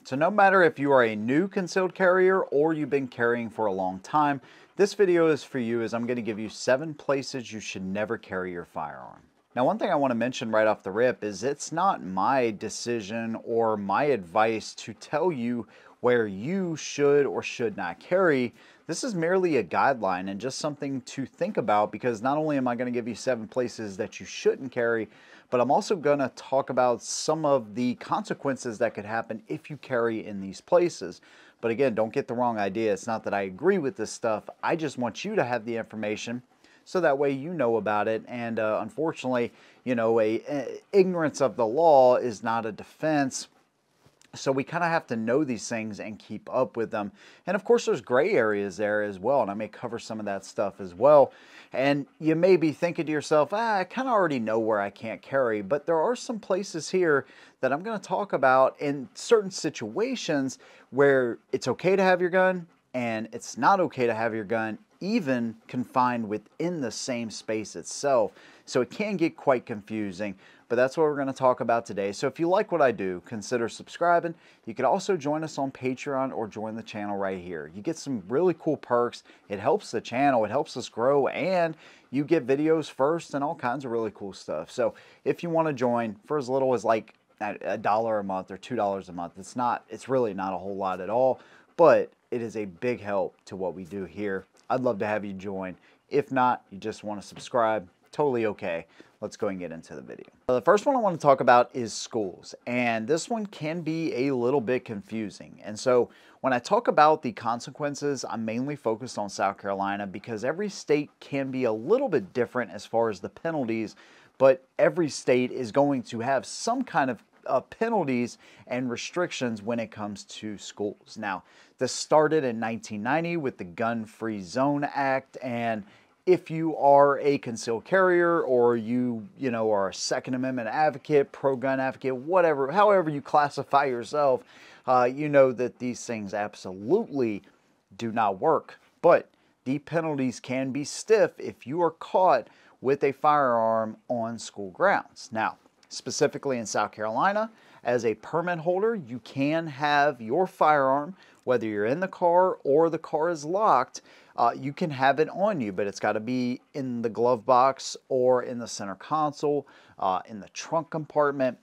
So no matter if you are a new concealed carrier or you've been carrying for a long time, this video is for you as I'm going to give you 7 places you should never carry your firearm. Now, one thing I want to mention right off the rip is it's not my decision or my advice to tell you where you should or should not carry. This is merely a guideline and just something to think about, because not only am I going to give you 7 places that you shouldn't carry, but I'm also going to talk about some of the consequences that could happen if you carry in these places. But again, don't get the wrong idea. It's not that I agree with this stuff. I just want you to have the information so that way you know about it. And unfortunately, you know, ignorance of the law is not a defense. So we kind of have to know these things and keep up with them. And of course, there's gray areas there as well, and I may cover some of that stuff as well. And you may be thinking to yourself, I kind of already know where I can't carry, but there are some places here that I'm going to talk about in certain situations where it's okay to have your gun and it's not okay to have your gun even confined within the same space itself. So it can get quite confusing, but that's what we're going to talk about today. So if you like what I do, consider subscribing. You could also join us on Patreon or join the channel right here. You get some really cool perks. It helps the channel, it helps us grow, and you get videos first and all kinds of really cool stuff. So if you want to join for as little as like $1 a month or $2 a month, it's really not a whole lot at all, but it is a big help to what we do here. I'd love to have you join. If not, you just want to subscribe, totally okay. Let's go and get into the video. The first one I want to talk about is schools, and this one can be a little bit confusing. And so when I talk about the consequences, I'm mainly focused on South Carolina because every state can be a little bit different as far as the penalties, but every state is going to have some kind of penalties and restrictions when it comes to schools. Now, this started in 1990 with the Gun-Free Zone Act, and if you are a concealed carrier or you are a Second Amendment advocate, pro-gun advocate, whatever, however you classify yourself, you know that these things absolutely do not work. But the penalties can be stiff if you are caught with a firearm on school grounds. Now, specifically in South Carolina, as a permit holder, you can have your firearm, whether you're in the car or the car is locked, you can have it on you, but it's got to be in the glove box or in the center console, in the trunk compartment.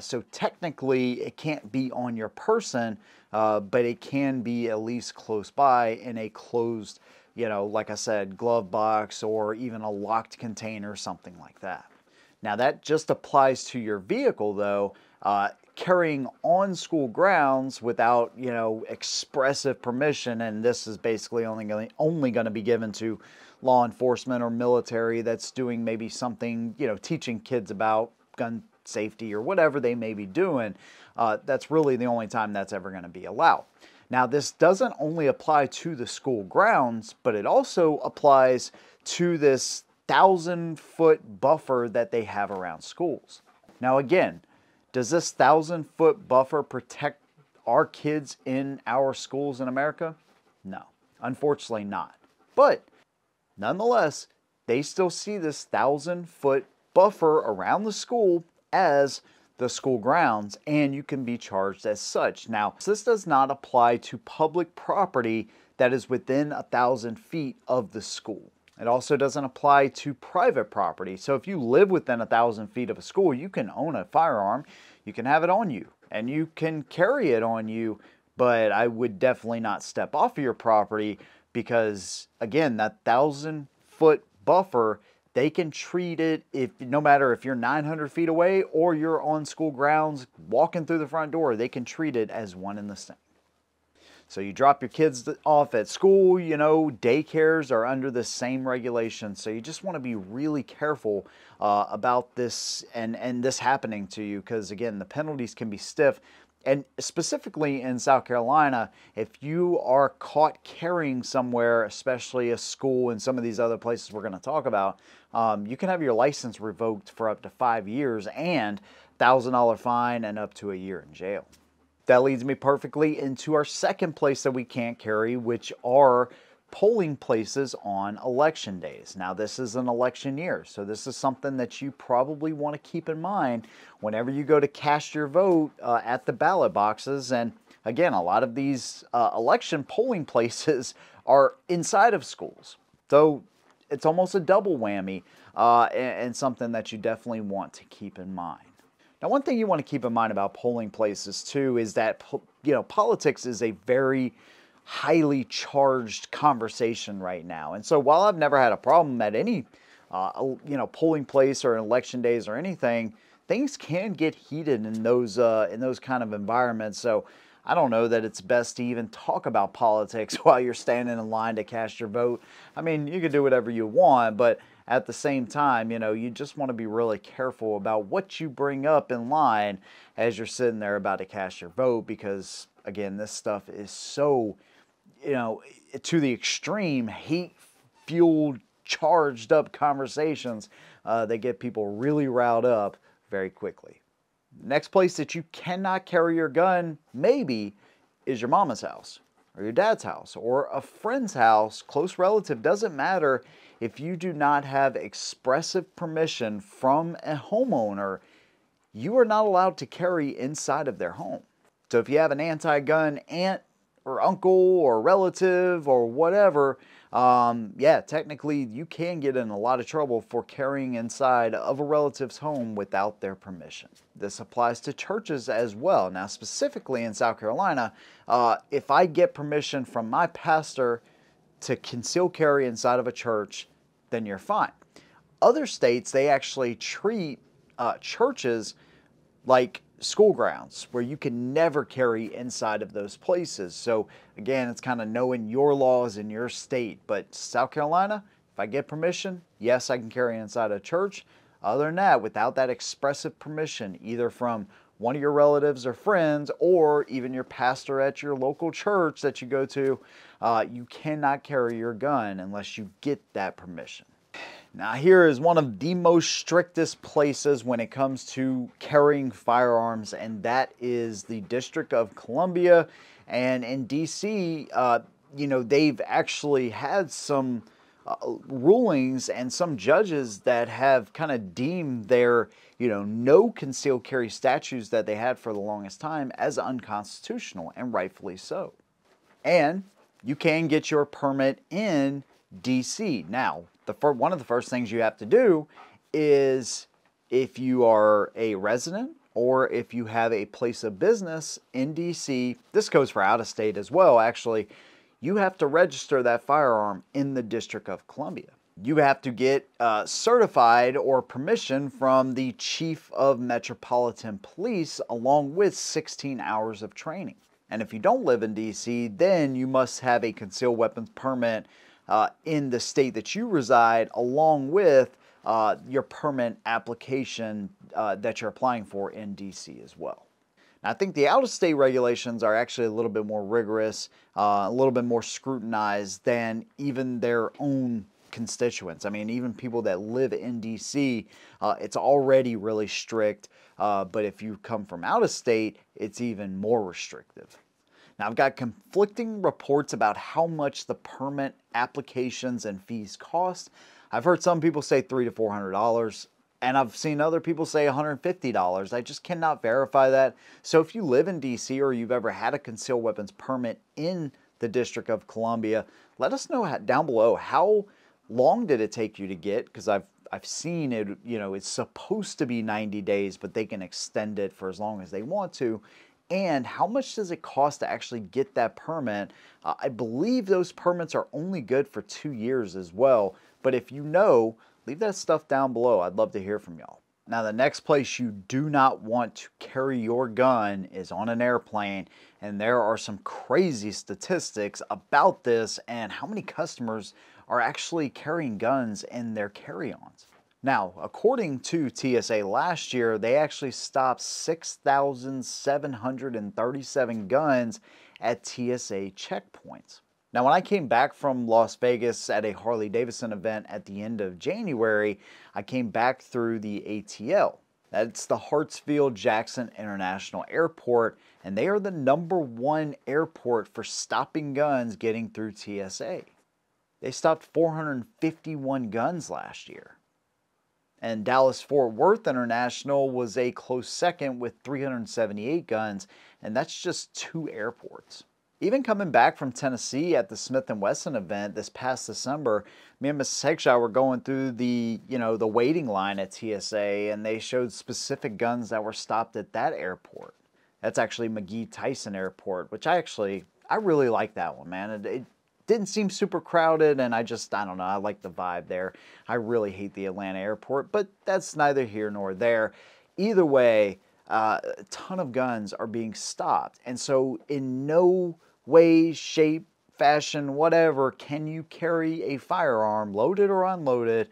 So technically, it can't be on your person, but it can be at least close by in a closed, like I said, glove box or even a locked container, something like that. Now that just applies to your vehicle though. Carrying on school grounds without, expressive permission, and this is basically only going to be given to law enforcement or military that's doing maybe something, teaching kids about gun safety or whatever they may be doing. That's really the only time that's ever going to be allowed. Now, this doesn't only apply to the school grounds, but it also applies to this 1,000-foot buffer that they have around schools. Now, again, does this 1,000-foot buffer protect our kids in our schools in America? No, unfortunately not. But nonetheless, they still see this 1,000-foot buffer around the school as the school grounds, and you can be charged as such. Now, this does not apply to public property that is within 1,000 feet of the school. It also doesn't apply to private property. So if you live within 1,000 feet of a school, you can own a firearm, you can have it on you, and you can carry it on you, but I would definitely not step off of your property because, again, that 1,000-foot buffer, they can treat it, no matter if you're 900 feet away or you're on school grounds walking through the front door, they can treat it as one and the same. So you drop your kids off at school, daycares are under the same regulation. So you just want to be really careful about this and this happening to you, because again, the penalties can be stiff. And specifically in South Carolina, if you are caught carrying somewhere, especially a school and some of these other places we're going to talk about, you can have your license revoked for up to 5 years and $1,000 fine and up to a year in jail. That leads me perfectly into our second place that we can't carry, which are polling places on election days. Now, this is an election year, so this is something that you probably want to keep in mind whenever you go to cast your vote at the ballot boxes. And again, a lot of these election polling places are inside of schools. So it's almost a double whammy and something that you definitely want to keep in mind. Now, one thing you want to keep in mind about polling places too is that, politics is a very highly charged conversation right now. And so while I've never had a problem at any, polling place or election days or anything, things can get heated in those kind of environments. So I don't know that it's best to even talk about politics while you're standing in line to cast your vote. I mean, you can do whatever you want, but at the same time, you just want to be really careful about what you bring up in line as you're sitting there about to cast your vote, because again, this stuff is so, to the extreme, hate-fueled, charged up conversations that get people really riled up very quickly. Next place that you cannot carry your gun, maybe, is your mama's house, or your dad's house, or a friend's house, close relative. Doesn't matter. If you do not have expressive permission from a homeowner, you are not allowed to carry inside of their home. So if you have an anti-gun aunt or uncle or relative or whatever, technically you can get in a lot of trouble for carrying inside of a relative's home without their permission. This applies to churches as well. Now, specifically in South Carolina, if I get permission from my pastor to conceal carry inside of a church, then you're fine. Other states, they actually treat churches like school grounds where you can never carry inside of those places. So again, it's kind of knowing your laws in your state. But South Carolina, if I get permission, yes, I can carry inside a church. Other than that, without that expressive permission, either from one of your relatives or friends, or even your pastor at your local church that you go to, you cannot carry your gun unless you get that permission. Now, here is one of the most strictest places when it comes to carrying firearms, and that is the District of Columbia. And in DC, they've actually had some rulings and some judges that have kind of deemed their, no concealed carry statutes that they had for the longest time as unconstitutional, and rightfully so. And you can get your permit in DC. Now, one of the first things you have to do is, if you are a resident or if you have a place of business in DC, this goes for out of state as well, actually, you have to register that firearm in the District of Columbia. You have to get certified or permission from the Chief of Metropolitan Police, along with 16 hours of training. And if you don't live in DC, then you must have a concealed weapons permit in the state that you reside, along with your permit application that you're applying for in DC as well. Now, I think the out-of-state regulations are actually a little bit more rigorous, a little bit more scrutinized than even their own constituents. I mean, even people that live in DC, it's already really strict, but if you come from out of state, it's even more restrictive. Now, I've got conflicting reports about how much the permit applications and fees cost. I've heard some people say $300 to $400, and I've seen other people say $150. I just cannot verify that. So if you live in DC or you've ever had a concealed weapons permit in the District of Columbia, let us know down below, how long did it take you to get? Because I've seen it, it's supposed to be 90 days, but they can extend it for as long as they want to. And how much does it cost to actually get that permit? I believe those permits are only good for 2 years as well. But if you know, leave that stuff down below. I'd love to hear from y'all. Now, the next place you do not want to carry your gun is on an airplane. And there are some crazy statistics about this and how many customers are actually carrying guns in their carry-ons. Now, according to TSA last year, they actually stopped 6,737 guns at TSA checkpoints. Now, when I came back from Las Vegas at a Harley-Davidson event at the end of January, I came back through the ATL. That's the Hartsfield-Jackson International Airport, and they are the #1 airport for stopping guns getting through TSA. They stopped 451 guns last year. And Dallas-Fort Worth International was a close second with 378 guns. and that's just 2 airports. Even coming back from Tennessee at the Smith & Wesson event this past December, me and Mrs. Hegshaw were going through the, the waiting line at TSA, and they showed specific guns that were stopped at that airport. That's actually McGee-Tyson Airport, which I really like that one, man. It didn't seem super crowded, and I don't know, I like the vibe there. I really hate the Atlanta airport, but that's neither here nor there. Either way, a ton of guns are being stopped, and so in no way, shape, fashion, whatever, can you carry a firearm, loaded or unloaded,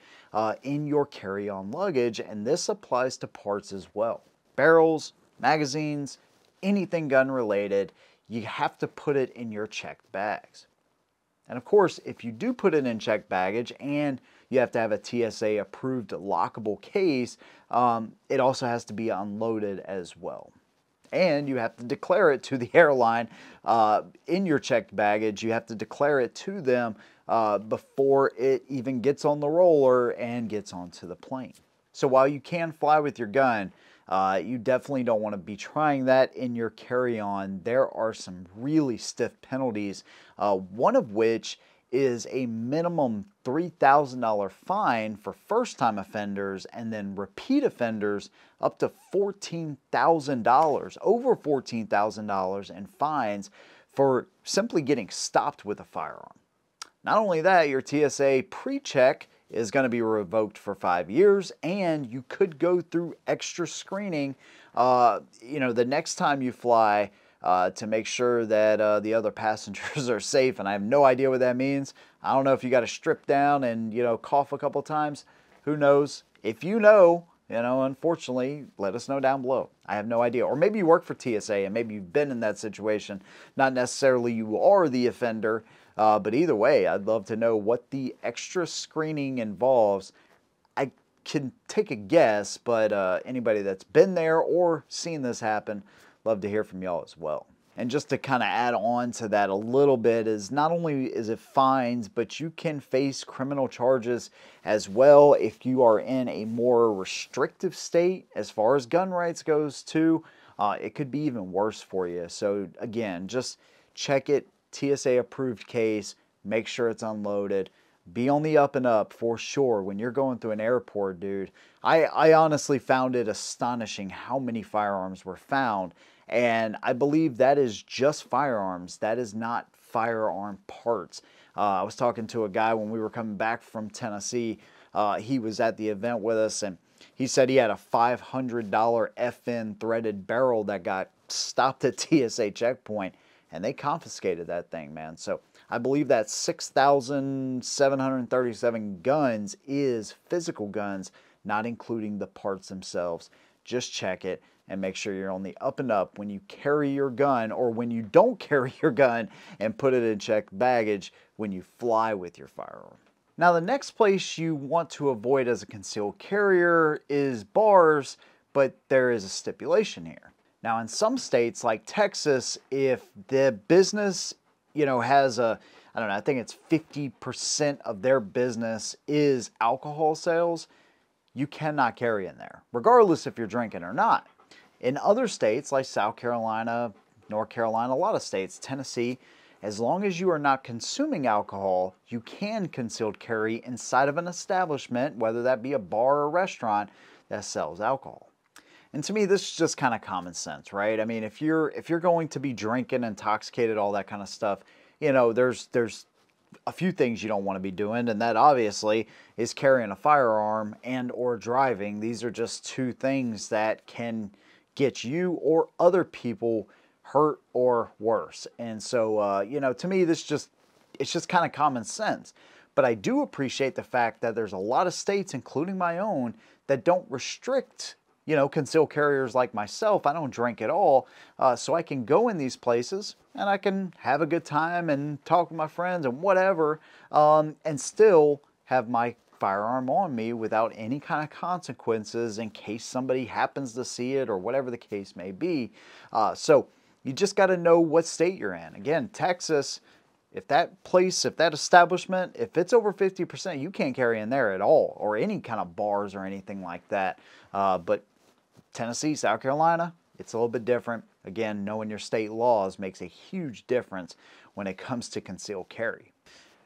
in your carry-on luggage, and this applies to parts as well. Barrels, magazines, anything gun-related, you have to put it in your checked bags. And of course, if you do put it in checked baggage and you have to have a TSA-approved lockable case, it also has to be unloaded as well. And you have to declare it to the airline in your checked baggage. You have to declare it to them before it even gets on the roller and gets onto the plane. So while you can fly with your gun, you definitely don't want to be trying that in your carry-on. There are some really stiff penalties, one of which is a minimum $3,000 fine for first-time offenders, and then repeat offenders up to $14,000, over $14,000 in fines for simply getting stopped with a firearm. Not only that, your TSA pre-check is going to be revoked for 5 years, and you could go through extra screening, the next time you fly, to make sure that the other passengers are safe. And I have no idea what that means. I don't know if you got to strip down and, cough a couple times. Who knows? If you know, unfortunately, let us know down below. I have no idea. Or maybe you work for TSA and maybe you've been in that situation. Not necessarily you are the offender, but either way, I'd love to know what the extra screening involves. I can take a guess, but anybody that's been there or seen this happen, love to hear from y'all as well. And just to kind of add on to that a little bit is not only is it fines, but you can face criminal charges as well if you are in a more restrictive state as far as gun rights goes too. It could be even worse for you. So again, just check it, TSA approved case, make sure it's unloaded. Be on the up and up for sure when you're going through an airport, dude. I honestly found it astonishing how many firearms were found. And I believe that is just firearms. That is not firearm parts. I was talking to a guy when we were coming back from Tennessee. He was at the event with us, and he said he had a $500 FN threaded barrel that got stopped at TSA checkpoint, and they confiscated that thing, man. So I believe that 6,737 guns is physical guns, not including the parts themselves. Just check it and make sure you're on the up and up when you carry your gun, or when you don't carry your gun and put it in checked baggage when you fly with your firearm. Now, the next place you want to avoid as a concealed carrier is bars, but there is a stipulation here. Now, in some states like Texas, if the business, has I don't know, I think it's 50% of their business is alcohol sales, you cannot carry in there, regardless if you're drinking or not. In other states like South Carolina, North Carolina, a lot of states, Tennessee, as long as you are not consuming alcohol, you can concealed carry inside of an establishment, whether that be a bar or a restaurant that sells alcohol. And to me, this is just kind of common sense, right? I mean, if you're going to be drinking, intoxicated, all that kind of stuff, there's a few things you don't want to be doing, and that obviously is carrying a firearm and or driving. These are just two things that can get you or other people hurt or worse. And so, to me, it's just kind of common sense. But I do appreciate the fact that there's a lot of states, including my own, that don't restrict, concealed carriers like myself. I don't drink at all, so I can go in these places and I can have a good time and talk with my friends and whatever, and still have my firearm on me without any kind of consequences in case somebody happens to see it or whatever the case may be. So you just got to know what state you're in. Again, Texas, if that establishment, if it's over 50%, you can't carry in there at all, or any kind of bars or anything like that. But Tennessee, South Carolina, it's a little bit different. Again, knowing your state laws makes a huge difference when it comes to concealed carry.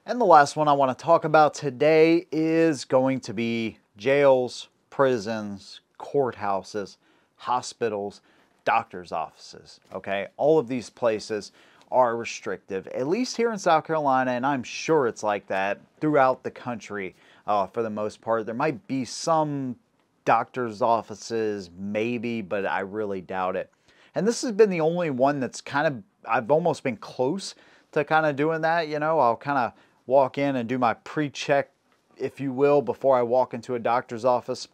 And the last one I want to talk about today is going to be jails, prisons, courthouses, hospitals, doctor's offices, okay? All of these places are restrictive, at least here in South Carolina, and I'm sure it's like that throughout the country for the most part. There might be some doctor's offices, maybe, but I really doubt it. And this has been the only one that's kind of, I've almost been close to kind of doing that, you know. I'll kind of walk in and do my pre-check, if you will, before I walk into a doctor's office.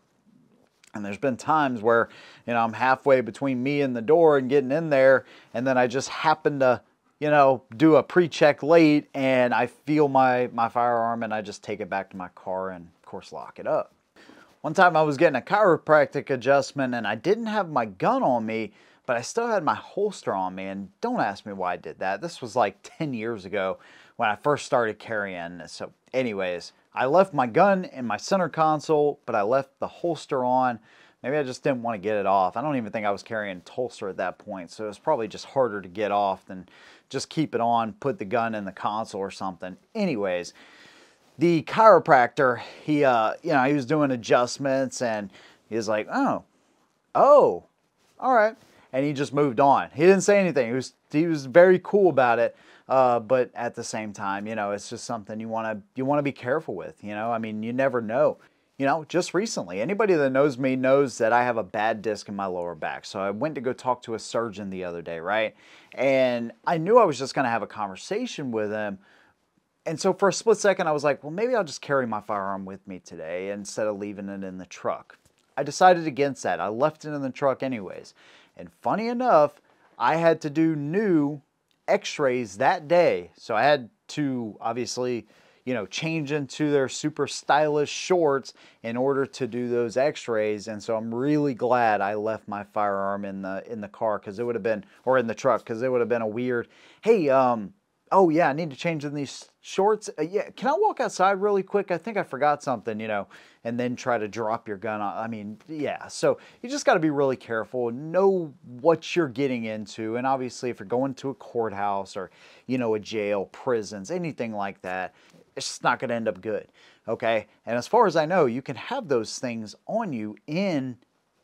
And there's been times where, you know, I'm halfway between me and the door and getting in there, and then I just happen to, you know, do a pre-check late, and I feel my firearm, and I just take it back to my car and, of course, lock it up. One time I was getting a chiropractic adjustment, and I didn't have my gun on me, but I still had my holster on me, and don't ask me why I did that. This was like 10 years ago when I first started carrying. So anyways, I left my gun in my center console, but I left the holster on. Maybe I just didn't want to get it off. I don't even think I was carrying a holster at that point, so it was probably just harder to get off than just keep it on, put the gun in the console or something. Anyways, the chiropractor, he was doing adjustments, and he was like, oh, all right. And he just moved on. He didn't say anything. He was very cool about it. But at the same time, you know, it's just something you want to be careful with, you know. I mean, you never know. You know, just recently, anybody that knows me knows that I have a bad disc in my lower back. So I went to go talk to a surgeon the other day, right? And I knew I was just going to have a conversation with him. And so for a split second, I was like, well, maybe I'll just carry my firearm with me today instead of leaving it in the truck. I decided against that. I left it in the truck anyways. And funny enough, I had to do new x-rays that day. So I had to obviously, you know, change into their super stylish shorts in order to do those x-rays. And so I'm really glad I left my firearm in the car, because it would have been, or in the truck, because it would have been a weird, hey, oh yeah, I need to change in these shorts. Yeah, can I walk outside really quick? I think I forgot something, you know, and then try to drop your gun on. I mean, yeah, so you just got to be really careful, know what you're getting into. And obviously if you're going to a courthouse or, you know, a jail, prisons, anything like that, it's just not going to end up good, okay? And as far as I know, you can have those things on you in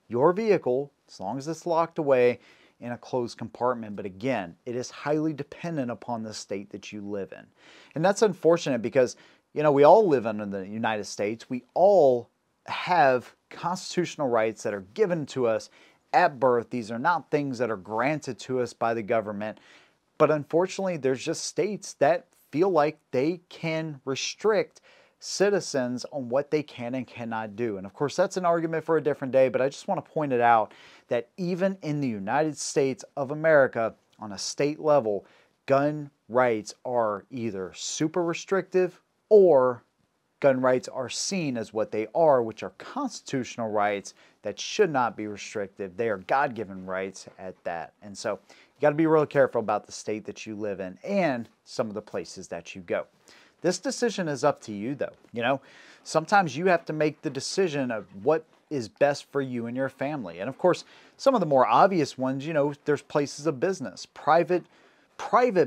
your vehicle as long as it's locked away in a closed compartment. But again, it is highly dependent upon the state that you live in. And that's unfortunate because, you know, we all live in the United States. We all have constitutional rights that are given to us at birth. These are not things that are granted to us by the government. But unfortunately, there's just states that feel like they can restrict citizens on what they can and cannot do. And of course, that's an argument for a different day, but I just want to point it out that even in the United States of America, on a state level, gun rights are either super restrictive or gun rights are seen as what they are, which are constitutional rights that should not be restrictive. They are God-given rights at that. And so you got to be real careful about the state that you live in and some of the places that you go. This decision is up to you though. You know, sometimes you have to make the decision of what is best for you and your family. And of course, some of the more obvious ones, you know, there's places of business, private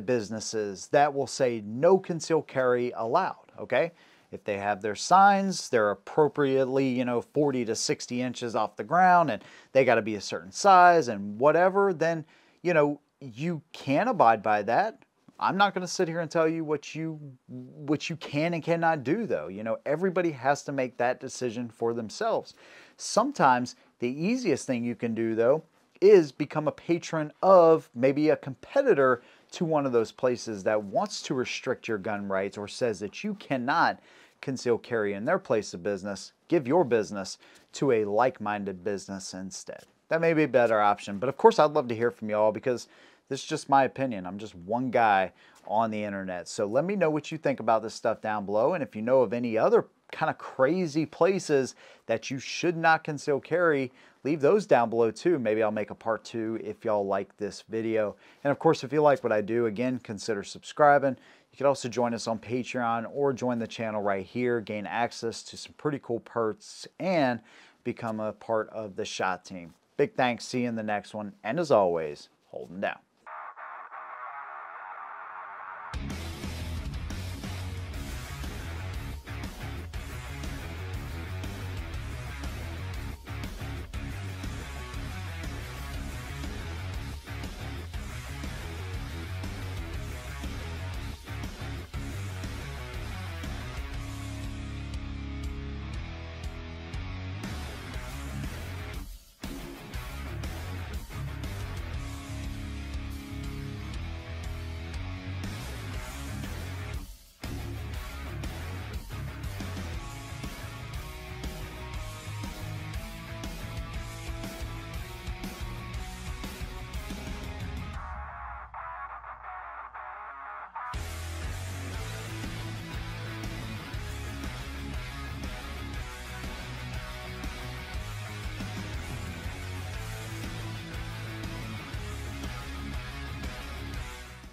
businesses that will say no concealed carry allowed, okay? If they have their signs, they're appropriately, you know, 40 to 60 inches off the ground, and they got to be a certain size and whatever, then, you know, you can abide by that. I'm not going to sit here and tell you what you can and cannot do, though. You know, everybody has to make that decision for themselves. Sometimes the easiest thing you can do, though, is become a patron of maybe a competitor to one of those places that wants to restrict your gun rights or says that you cannot conceal carry in their place of business. Give your business to a like-minded business instead. That may be a better option, but of course I'd love to hear from you all because this is just my opinion. I'm just one guy on the internet. So let me know what you think about this stuff down below. And if you know of any other kind of crazy places that you should not conceal carry, leave those down below too. Maybe I'll make a part 2 if y'all like this video. And of course, if you like what I do, again, consider subscribing. You can also join us on Patreon or join the channel right here, gain access to some pretty cool perks, and become a part of the SHOT team. Big thanks. See you in the next one. And as always, holding down.